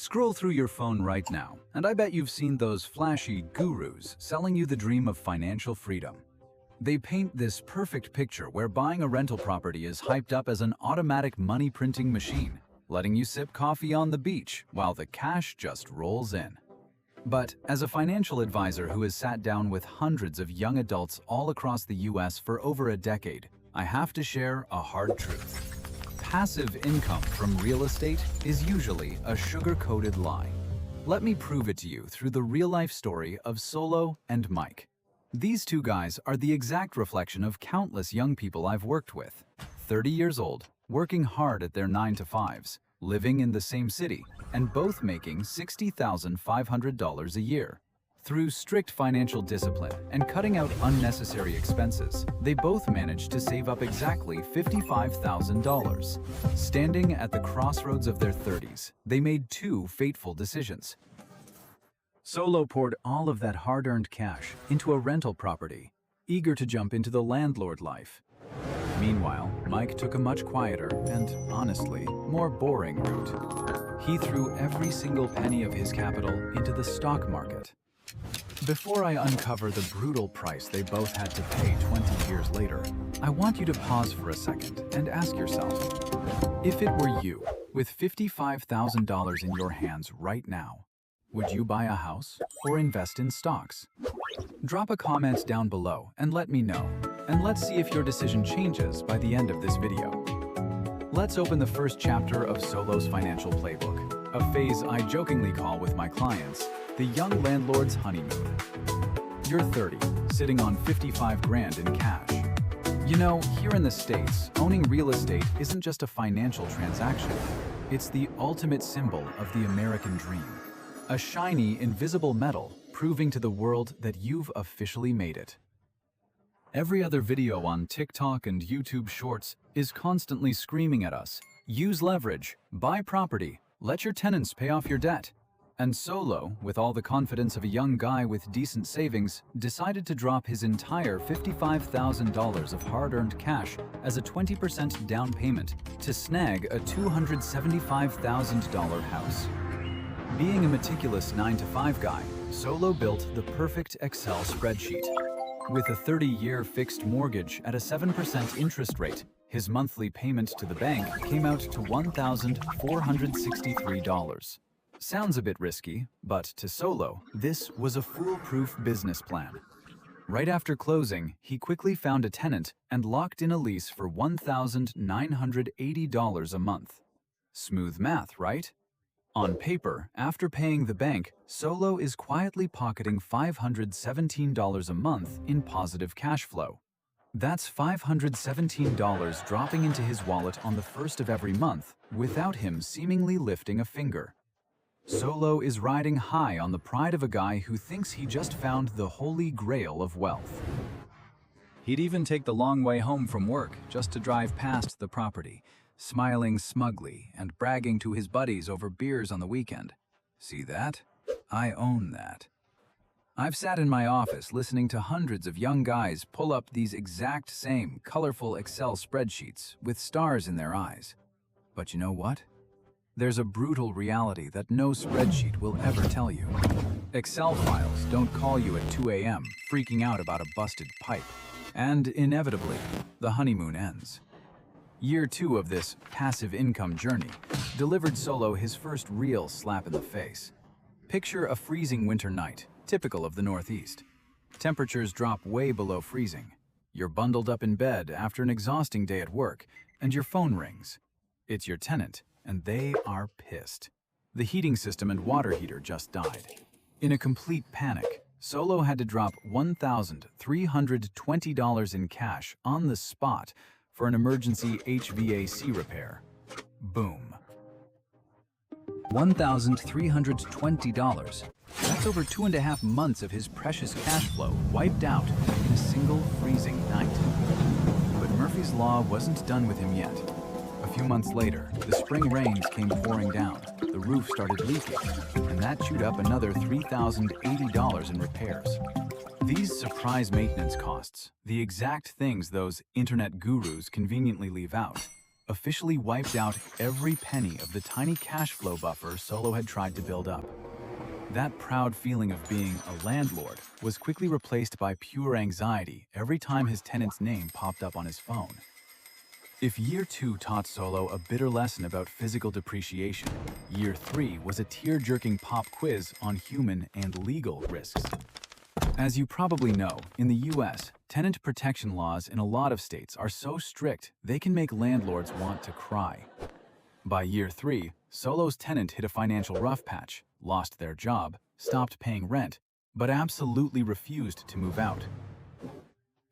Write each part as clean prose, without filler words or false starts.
Scroll through your phone right now, and I bet you've seen those flashy gurus selling you the dream of financial freedom. They paint this perfect picture where buying a rental property is hyped up as an automatic money-printing machine, letting you sip coffee on the beach while the cash just rolls in. But as a financial advisor who has sat down with hundreds of young adults all across the US for over a decade, I have to share a hard truth. Passive income from real estate is usually a sugar-coated lie. Let me prove it to you through the real-life story of Solo and Mike. These two guys are the exact reflection of countless young people I've worked with. 30 years old, working hard at their 9-to-5s, living in the same city, and both making $60,500 a year. Through strict financial discipline and cutting out unnecessary expenses, they both managed to save up exactly $55,000. Standing at the crossroads of their 30s, they made two fateful decisions. Solo poured all of that hard-earned cash into a rental property, eager to jump into the landlord life. Meanwhile, Mike took a much quieter and, honestly, more boring route. He threw every single penny of his capital into the stock market. Before I uncover the brutal price they both had to pay 20 years later, I want you to pause for a second and ask yourself, if it were you, with $55,000 in your hands right now, would you buy a house or invest in stocks? Drop a comment down below and let me know, and let's see if your decision changes by the end of this video. Let's open the first chapter of Solo's financial playbook, a phase I jokingly call with my clients the young landlord's honeymoon. You're 30, sitting on 55 grand in cash. You know, here in the States, owning real estate isn't just a financial transaction. It's the ultimate symbol of the American dream. A shiny, invisible medal proving to the world that you've officially made it. Every other video on TikTok and YouTube Shorts is constantly screaming at us, use leverage, buy property, let your tenants pay off your debt. And Solo, with all the confidence of a young guy with decent savings, decided to drop his entire $55,000 of hard-earned cash as a 20% down payment to snag a $275,000 house. Being a meticulous 9-to-5 guy, Solo built the perfect Excel spreadsheet. With a 30-year fixed mortgage at a 7% interest rate, his monthly payment to the bank came out to $1,463. Sounds a bit risky, but to Solo, this was a foolproof business plan. Right after closing, he quickly found a tenant and locked in a lease for $1,980 a month. Smooth math, right? On paper, after paying the bank, Solo is quietly pocketing $517 a month in positive cash flow. That's $517 dropping into his wallet on the first of every month without him seemingly lifting a finger. Solo is riding high on the pride of a guy who thinks he just found the holy grail of wealth. He'd even take the long way home from work just to drive past the property, smiling smugly and bragging to his buddies over beers on the weekend. See that? I own that. I've sat in my office listening to hundreds of young guys pull up these exact same colorful Excel spreadsheets with stars in their eyes. But you know what? There's a brutal reality that no spreadsheet will ever tell you. Excel files don't call you at 2 a.m. freaking out about a busted pipe. And inevitably, the honeymoon ends. Year 2 of this passive income journey delivered Solo his first real slap in the face. Picture a freezing winter night, typical of the Northeast. Temperatures drop way below freezing. You're bundled up in bed after an exhausting day at work, and your phone rings. It's your tenant, and they are pissed. The heating system and water heater just died. In a complete panic, Solo had to drop $1,320 in cash on the spot for an emergency HVAC repair. Boom. $1,320. That's over 2.5 months of his precious cash flow wiped out in a single freezing night. But Murphy's Law wasn't done with him yet. A few months later, the spring rains came pouring down, the roof started leaking, and that chewed up another $3,080 in repairs. These surprise maintenance costs, the exact things those internet gurus conveniently leave out, officially wiped out every penny of the tiny cash flow buffer Solo had tried to build up. That proud feeling of being a landlord was quickly replaced by pure anxiety every time his tenant's name popped up on his phone. If Year 2 taught Solo a bitter lesson about physical depreciation, Year 3 was a tear-jerking pop quiz on human and legal risks. As you probably know, in the US, tenant protection laws in a lot of states are so strict they can make landlords want to cry. By Year 3, Solo's tenant hit a financial rough patch, lost their job, stopped paying rent, but absolutely refused to move out.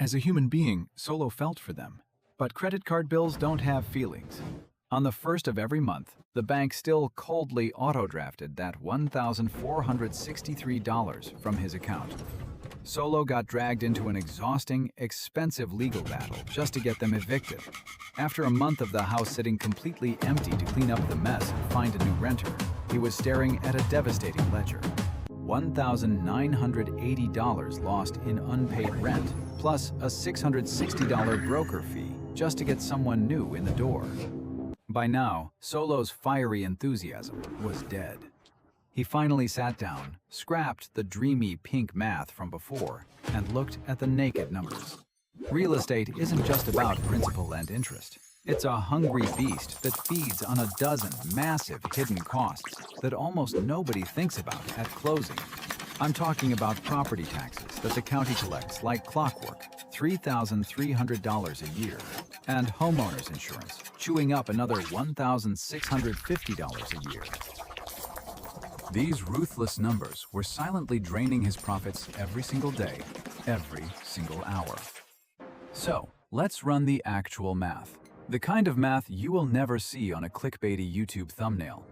As a human being, Solo felt for them. But credit card bills don't have feelings. On the first of every month, the bank still coldly auto-drafted that $1,463 from his account. Solo got dragged into an exhausting, expensive legal battle just to get them evicted. After a month of the house sitting completely empty to clean up the mess and find a new renter, he was staring at a devastating ledger. $1,980 lost in unpaid rent, plus a $660 broker fee just to get someone new in the door. By now, Solo's fiery enthusiasm was dead. He finally sat down, scrapped the dreamy pink math from before, and looked at the naked numbers. Real estate isn't just about principal and interest. It's a hungry beast that feeds on a dozen massive hidden costs that almost nobody thinks about at closing. I'm talking about property taxes that the county collects like clockwork, $3,300 a year, and homeowners insurance, chewing up another $1,650 a year. These ruthless numbers were silently draining his profits every single day, every single hour. So, let's run the actual math. The kind of math you will never see on a clickbaity YouTube thumbnail.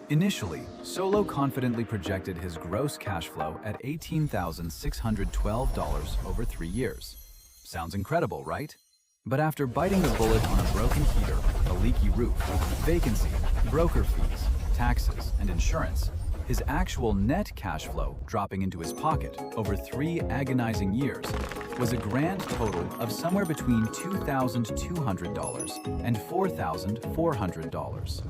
Initially, Solo confidently projected his gross cash flow at $18,612 over 3 years. Sounds incredible, right? But after biting the bullet on a broken heater, a leaky roof, vacancy, broker fees, taxes, and insurance, his actual net cash flow dropping into his pocket over 3 agonizing years was a grand total of somewhere between $2,200 and $4,400.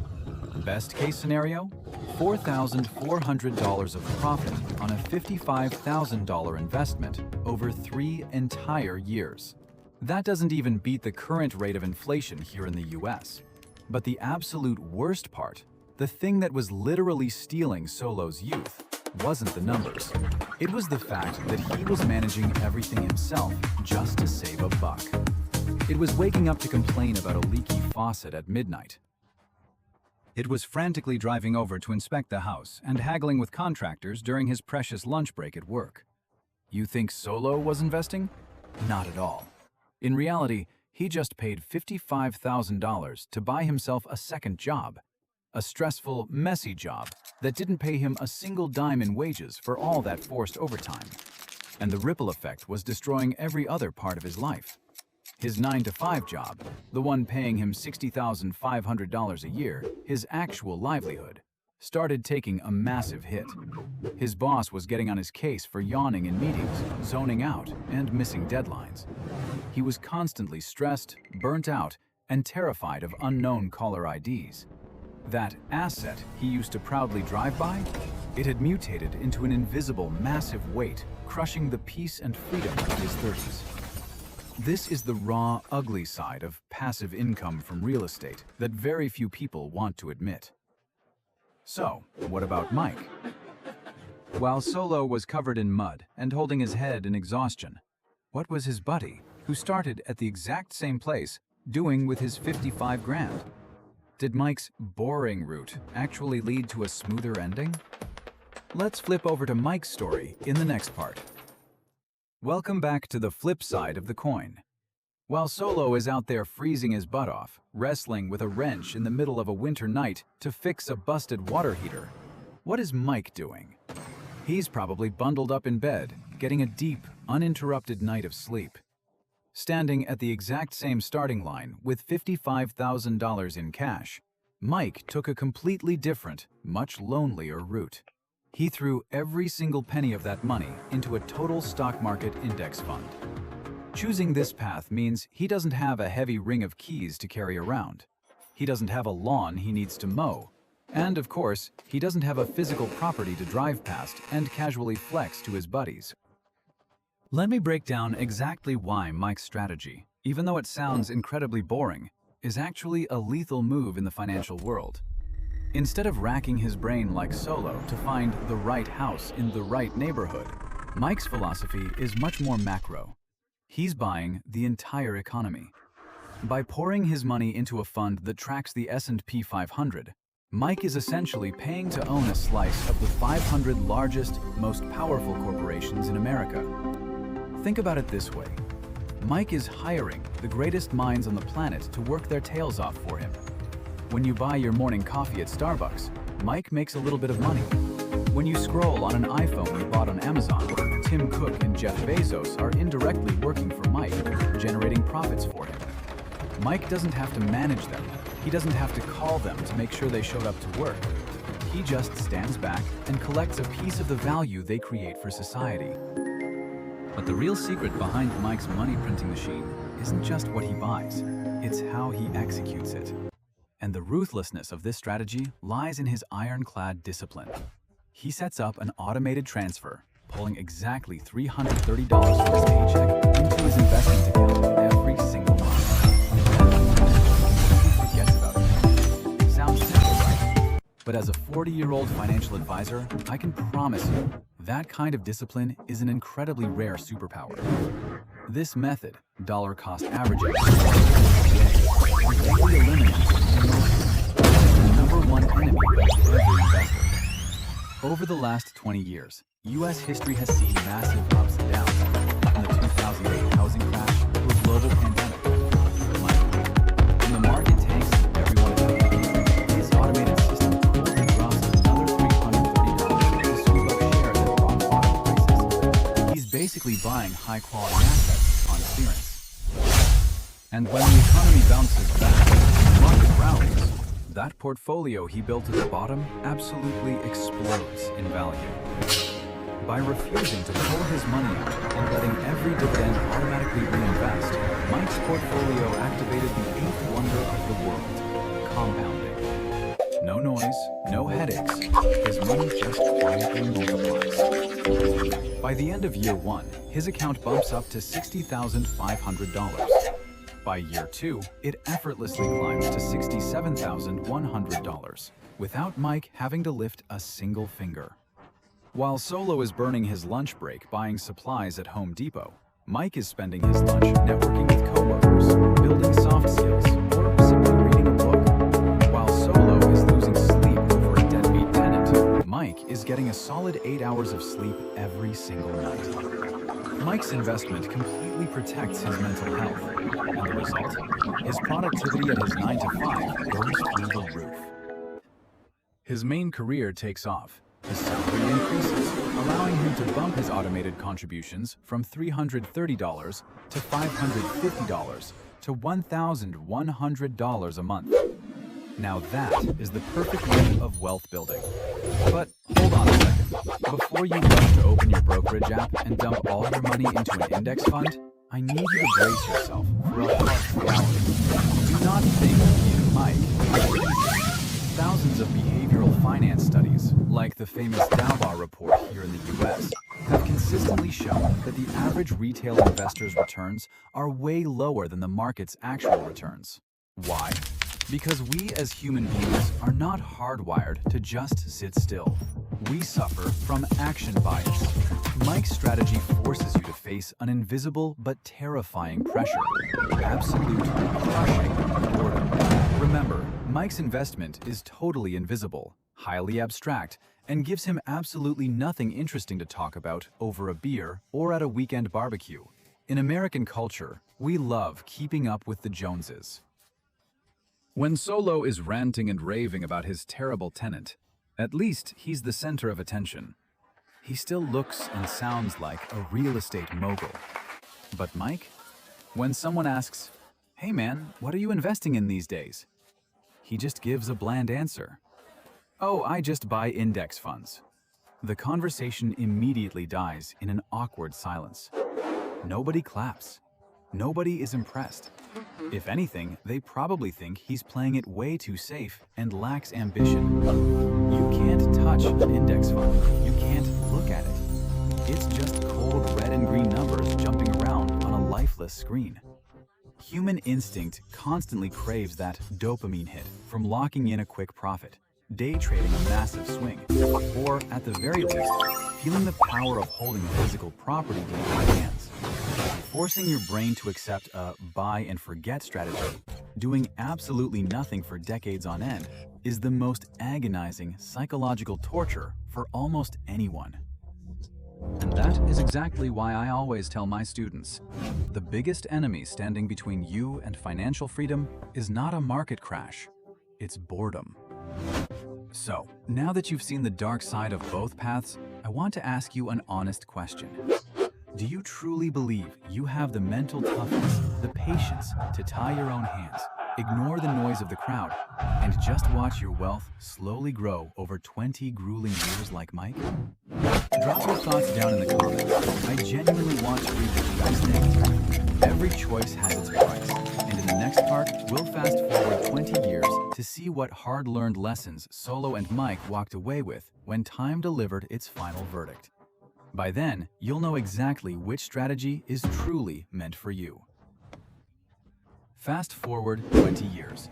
Best case scenario, $4,400 of profit on a $55,000 investment over 3 entire years. That doesn't even beat the current rate of inflation here in the US. But the absolute worst part, the thing that was literally stealing Solo's youth, wasn't the numbers. It was the fact that he was managing everything himself just to save a buck. It was waking up to complain about a leaky faucet at midnight. It was frantically driving over to inspect the house and haggling with contractors during his precious lunch break at work. You think Solo was investing? Not at all. In reality, he just paid $55,000 to buy himself a second job. A stressful, messy job that didn't pay him a single dime in wages for all that forced overtime. And the ripple effect was destroying every other part of his life. His 9-to-5 job, the one paying him $60,500 a year, his actual livelihood, started taking a massive hit. His boss was getting on his case for yawning in meetings, zoning out, and missing deadlines. He was constantly stressed, burnt out, and terrified of unknown caller IDs. That asset he used to proudly drive by, it had mutated into an invisible, massive weight, crushing the peace and freedom of his 30s. This is the raw, ugly side of passive income from real estate that very few people want to admit. So, what about Mike? While Solo was covered in mud and holding his head in exhaustion, what was his buddy, who started at the exact same place, doing with his 55 grand? Did Mike's boring route actually lead to a smoother ending? Let's flip over to Mike's story in the next part. Welcome back to the flip side of the coin. While Solo is out there freezing his butt off, wrestling with a wrench in the middle of a winter night to fix a busted water heater, what is Mike doing? He's probably bundled up in bed, getting a deep, uninterrupted night of sleep. Standing at the exact same starting line with $55,000 in cash, Mike took a completely different, much lonelier route. He threw every single penny of that money into a total stock market index fund. Choosing this path means he doesn't have a heavy ring of keys to carry around. He doesn't have a lawn he needs to mow. And of course, he doesn't have a physical property to drive past and casually flex to his buddies. Let me break down exactly why Mike's strategy, even though it sounds incredibly boring, is actually a lethal move in the financial world. Instead of racking his brain like Solo to find the right house in the right neighborhood, Mike's philosophy is much more macro. He's buying the entire economy. By pouring his money into a fund that tracks the S&P 500, Mike is essentially paying to own a slice of the 500 largest, most powerful corporations in America. Think about it this way. Mike is hiring the greatest minds on the planet to work their tails off for him. When you buy your morning coffee at Starbucks, Mike makes a little bit of money. When you scroll on an iPhone you bought on Amazon, Tim Cook and Jeff Bezos are indirectly working for Mike, generating profits for him. Mike doesn't have to manage them. He doesn't have to call them to make sure they showed up to work. He just stands back and collects a piece of the value they create for society. But the real secret behind Mike's money printing machine isn't just what he buys, it's how he executes it. And the ruthlessness of this strategy lies in his ironclad discipline. He sets up an automated transfer, pulling exactly $330 from his paycheck into his investment account every single month. He forgets about it. Sounds simple, right? But as a 40-year-old financial advisor, I can promise you, that kind of discipline is an incredibly rare superpower. This method, dollar cost averaging, completely eliminates the number one enemy of every investor. Over the last 20 years, U.S. history has seen massive ups and downs, from the 2008 housing crash to a global pandemic. When the market tanks, everyone is out. His automated system quickly drops another $330 to sweep up shares at rock bottom prices. He's basically buying high-quality assets on clearance. And when the economy bounces back, the market rallies. That portfolio he built at the bottom absolutely explodes in value. By refusing to pull his money out and letting every dividend automatically reinvest, Mike's portfolio activated the eighth wonder of the world, compounding. No noise, no headaches, his money just quietly multiplies. By the end of year one, his account bumps up to $60,500. By year two, it effortlessly climbs to $67,100, without Mike having to lift a single finger. While Solo is burning his lunch break buying supplies at Home Depot, Mike is spending his lunch networking with coworkers, building soft skills, or simply reading a book. While Solo is losing sleep over a deadbeat tenant, Mike is getting a solid 8 hours of sleep every single night. Mike's investment completely protects his mental health, and the result? His productivity at his 9 to 5 goes through the roof. His main career takes off. His salary increases, allowing him to bump his automated contributions from $330 to $550 to $1,100 a month. Now that is the perfect rate of wealth building. But hold on a second. Before you rush to open your brokerage app and dump all your money into an index fund, I need you to brace yourself for a harsh reality. Do not think you, Mike, are easy. Thousands of behavioral finance studies, like the famous Dow report here in the US, have consistently shown that the average retail investor's returns are way lower than the market's actual returns. Why? Because we as human beings are not hardwired to just sit still. We suffer from action bias. Mike's strategy forces you to face an invisible but terrifying pressure. Absolute, crushing boredom. Remember, Mike's investment is totally invisible, highly abstract, and gives him absolutely nothing interesting to talk about over a beer or at a weekend barbecue. In American culture, we love keeping up with the Joneses. When Solo is ranting and raving about his terrible tenant, at least he's the center of attention. He still looks and sounds like a real estate mogul. But Mike? When someone asks, "Hey man, what are you investing in these days?" he just gives a bland answer. "Oh, I just buy index funds." The conversation immediately dies in an awkward silence. Nobody claps. nobody is impressed. If anything, they probably think he's playing it way too safe and lacks ambition. You can't touch an index fund. You can't look at it. It's just cold red and green numbers jumping around on a lifeless screen. Human instinct constantly craves that dopamine hit from locking in a quick profit, day trading a massive swing, or at the very least, feeling the power of holding a physical property in your hands. Forcing your brain to accept a buy and forget strategy, doing absolutely nothing for decades on end, is the most agonizing psychological torture for almost anyone. And that is exactly why I always tell my students, the biggest enemy standing between you and financial freedom is not a market crash, it's boredom. So, now that you've seen the dark side of both paths, I want to ask you an honest question. Do you truly believe you have the mental toughness, the patience to tie your own hands, ignore the noise of the crowd, and just watch your wealth slowly grow over 20 grueling years like Mike? Drop your thoughts down in the comments. I genuinely want to read what you guys think. Every choice has its price, and in the next part, we'll fast forward 20 years to see what hard-learned lessons Solo and Mike walked away with when time delivered its final verdict. By then, you'll know exactly which strategy is truly meant for you. Fast forward 20 years.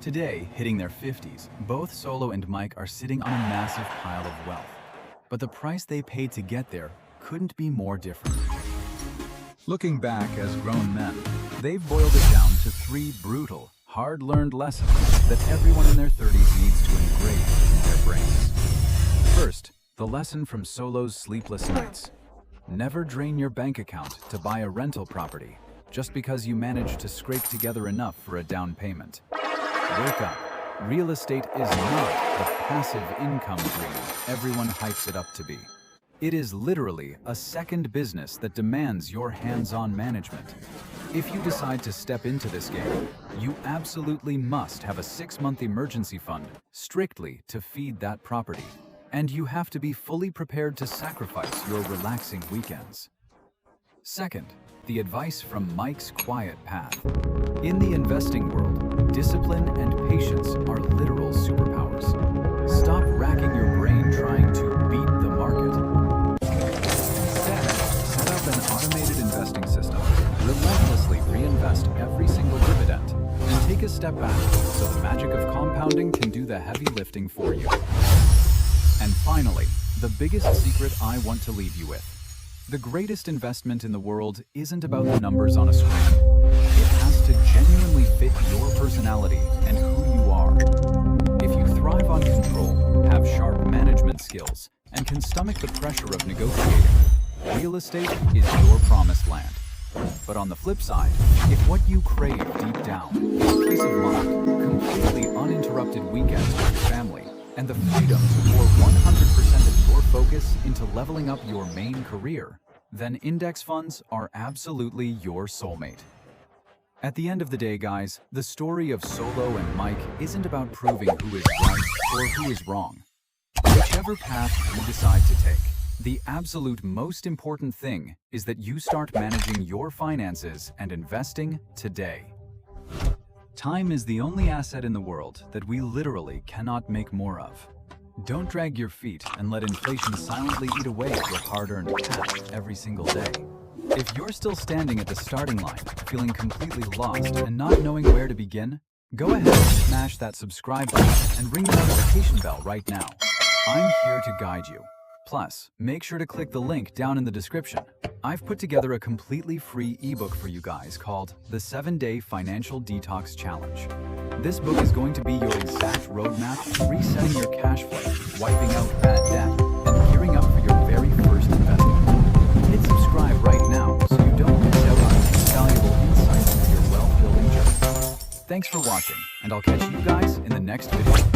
Today, hitting their 50s, both Solo and Mike are sitting on a massive pile of wealth. But the price they paid to get there couldn't be more different. Looking back as grown men, they've boiled it down to 3 brutal, hard-learned lessons that everyone in their 30s needs to engrave in their brains. First, the lesson from Solo's sleepless nights. Never drain your bank account to buy a rental property just because you managed to scrape together enough for a down payment. Wake up. Real estate is not the passive income dream everyone hypes it up to be. It is literally a second business that demands your hands-on management. If you decide to step into this game, you absolutely must have a 6-month emergency fund strictly to feed that property. And you have to be fully prepared to sacrifice your relaxing weekends. Second, the advice from Mike's quiet path. In the investing world, discipline and patience are literal superpowers. Stop racking your brain trying to beat the market. Instead, set up an automated investing system, relentlessly reinvest every single dividend, and take a step back so the magic of compounding can do the heavy lifting for you. And finally, the biggest secret I want to leave you with. The greatest investment in the world isn't about the numbers on a screen. It has to genuinely fit your personality and who you are. If you thrive on control, have sharp management skills, and can stomach the pressure of negotiating, real estate is your promised land. But on the flip side, if what you crave deep down is peace of mind, completely uninterrupted weekends with your family, and the freedom to pour 100% of your focus into leveling up your main career, then index funds are absolutely your soulmate. At the end of the day, guys, the story of Solo and Mike isn't about proving who is right or who is wrong. Whichever path you decide to take, the absolute most important thing is that you start managing your finances and investing today. Time is the only asset in the world that we literally cannot make more of. Don't drag your feet and let inflation silently eat away at your hard-earned cash every single day. If you're still standing at the starting line, feeling completely lost and not knowing where to begin, go ahead and smash that subscribe button and ring the notification bell right now. I'm here to guide you. Plus, make sure to click the link down in the description. I've put together a completely free ebook for you guys called The 7-Day Financial Detox Challenge. This book is going to be your exact roadmap to resetting your cash flow, wiping out bad debt, and gearing up for your very first investment. Hit subscribe right now so you don't miss out on any valuable insights into your wealth building journey. Thanks for watching, and I'll catch you guys in the next video.